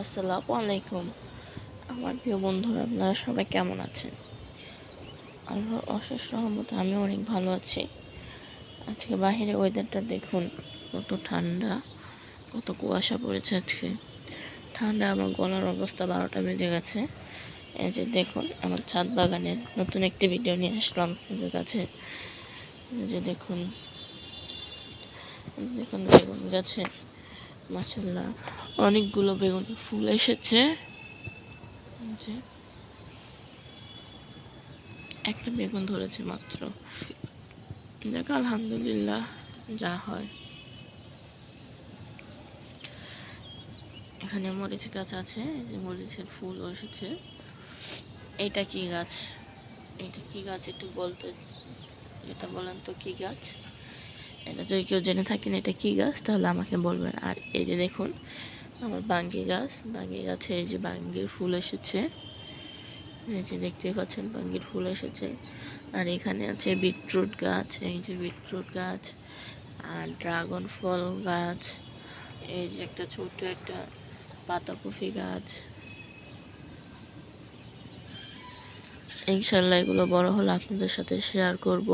আসসালামু আলাইকুম আমার প্রিয় বন্ধুরা, আপনারা সবাই কেমন আছেন? আল্লাহর অশেষ রহমতে আমি অনেক ভালো আছি। আজকে বাইরে ওয়েদারটা দেখুন, কত ঠান্ডা, কত কুয়াশা পড়েছে আজকে। ঠান্ডা আমার গলার অবস্থা 12টা বেজে গেছে। এই যে দেখুন, আমার ছাদ বাগানের নতুন একটি ভিডিও নিয়ে আসলাম আপনাদের কাছে। এই যে দেখুন দেখুন বেগুন গাছে মাশাআল্লাহ অনেকগুলো বেগুন ফুল এসেছে। যে একটা বেগুন ধরেছে মাত্র, দেখ আলহামদুলিল্লাহ যা হয়। এখানে মরিচ গাছ আছে, যে মরিচের ফুল এসেছে। এটা কি গাছ? এটা কি গাছ একটু বলতে, এটা বলেন তো কি গাছ? এটা যদি কেউ জেনে থাকেন এটা কি গাছ তাহলে আমাকে বলবেন। আর এই যে দেখুন আমার বাঙ্গি গাছ, বাঙ্গি গাছে এই যে বাঙ্গির ফুল এসেছে। এই যে দেখতে পাচ্ছেন বাঙ্গির ফুল এসেছে। আর এখানে আছে বিটরুট গাছ, এই যে বিটরুট গাছ আর ড্রাগন ফল গাছ। এই যে একটা ছোট্ট একটা পাতাকপি গাছ। ইনশাল্লাহ এগুলো বড় হলে আপনাদের সাথে শেয়ার করব।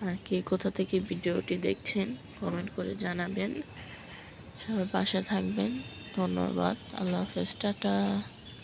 আর কে কোথা থেকে ভিডিওটি দেখছেন কমেন্ট করে জানাবেন। সবাই পাশে থাকবেন। ধন্যবাদ। আল্লাহ হাফেজ, টাটা।